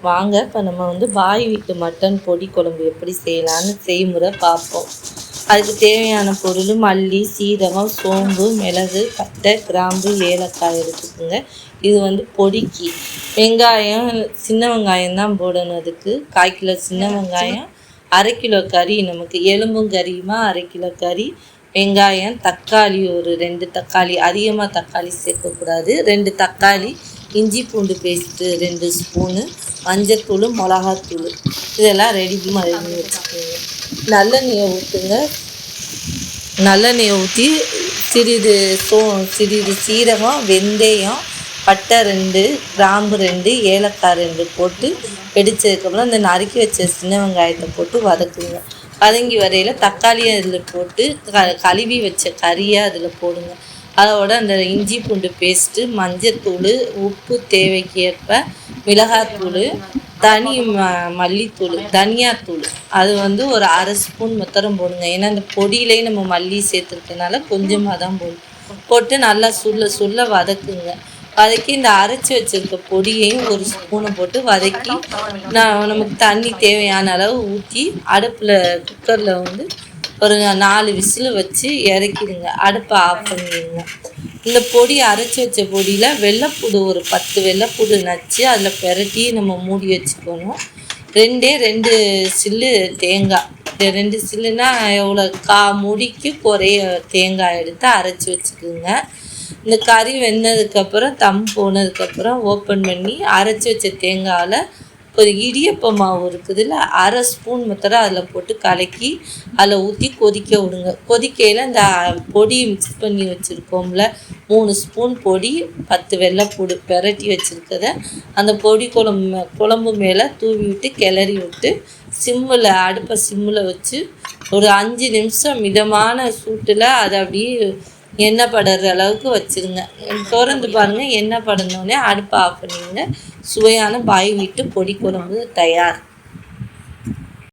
வாங்க இப்போ நம்ம பாய் வீட்டு மட்டன் பொடி குழம்பு எப்படி செய்யலான்னு செய்முறை பார்ப்போம். அதுக்கு தேவையான பொருள் மல்லி, சீரகம், சோம்பு, மிளகு, பட்டை, கிராம்பு, ஏலக்காய் எடுத்துக்கோங்க. இது பொடிக்கு வெங்காயம், சின்ன வெங்காயம் தான் போடணும். அதுக்கு 1/4 கிலோ சின்ன வெங்காயம், 1/2 கிலோ கறி, நமக்கு எலும்பும் கறியுமா 1/2 கிலோ கறி, வெங்காயம், தக்காளி ஒரு 2 தக்காளி, அதிகமாக தக்காளி சேர்க்கக்கூடாது, 2 தக்காளி, இஞ்சி பூண்டு பேஸ்ட்டு 2 ஸ்பூனு, மஞ்சத்தூள், மிளகாத்தூள் இதெல்லாம் ரெடி பண்ணி வச்சுக்கோங்க. நல்லெண்ணெயை ஊற்றுங்க. நல்லெண்ணெயை ஊற்றி சிறிது சீரகம், வெந்தயம், பட்டை 2, கிராம்பு 2, ஏலக்காய் 2 போட்டு வெடித்ததுக்கப்புறம் இந்த நறுக்கி வச்ச சின்ன வெங்காயத்தை போட்டு வதக்குங்க. வதங்கி வரையில் தக்காளியை அதில் போட்டு கழுவி வச்ச கறியை அதில் போடுங்க. அதோட அந்த இஞ்சி பூண்டு பேஸ்ட்டு, மஞ்சத்தூள், உப்பு தேவைக்கு ஏற்ப, மிளகாத்தூள், மல்லித்தூள், தனியாத்தூள் அது ஒரு 1/2 ஸ்பூன் மொத்தம் போடுங்க. ஏன்னா அந்த பொடியிலே நம்ம மல்லி சேர்த்துருக்கனால கொஞ்சமாக தான் போட்டு நல்லா சுள்ள வதக்குங்க. வதக்கி இந்த அரைச்சி வச்சுருக்க பொடியையும் 1 ஸ்பூனை போட்டு வதக்கி நமக்கு தண்ணி தேவையான அளவு ஊற்றி அடுப்பில் குக்கரில் ஒரு 4 விசில் வச்சு இறக்கிடுங்க. அடுப்பை ஆஃப் பண்ணிடுங்க. இந்த பொடி அரைச்சி வச்ச பொடியில் வெள்ளைப்பூடு ஒரு 10 வெள்ளைப்பூடு நச்சு அதில் பெரட்டி நம்ம மூடி வச்சுக்கணும். 2 சில்லு தேங்காய், 2 சில்லுனா எவ்வளோ மூடிக்கு குறைய தேங்காய் எடுத்து அரைச்சி வச்சுக்கோங்க. இந்த கறி வெந்ததுக்கப்புறம் தம் போனதுக்கப்புறம் ஓப்பன் பண்ணி அரைச்சி வச்ச தேங்காயில் ஒரு இடியப்ப மாவு இருக்குதுல்ல, 1/2 ஸ்பூன் மாத்திரம் அதில் போட்டு கலக்கி அதில் ஊற்றி கொதிக்க விடுங்க. கொதிக்கையில் இந்த பொடி மிக்ஸ் பண்ணி வச்சுருக்கோம்ல, 3 ஸ்பூன் பொடி, 10 வெள்ளைப்பூடு பெரட்டி வச்சுருக்கத அந்த பொடி குழம்பு மேலே தூவி விட்டு கிளறி விட்டு அடுப்பை சிம்மில் வச்சு ஒரு 5 நிமிஷம் மிதமான சூட்டில் அதை அப்படியே எண்ணெய் படுற அளவுக்கு வச்சுருங்க. திறந்து பாருங்கள், எண்ணெய் படுனோடனே அடுப்பை ஆஃப் பண்ணிடுங்க. சுவையான பாய் வீட்டு பொடி குழம்பு தயார்.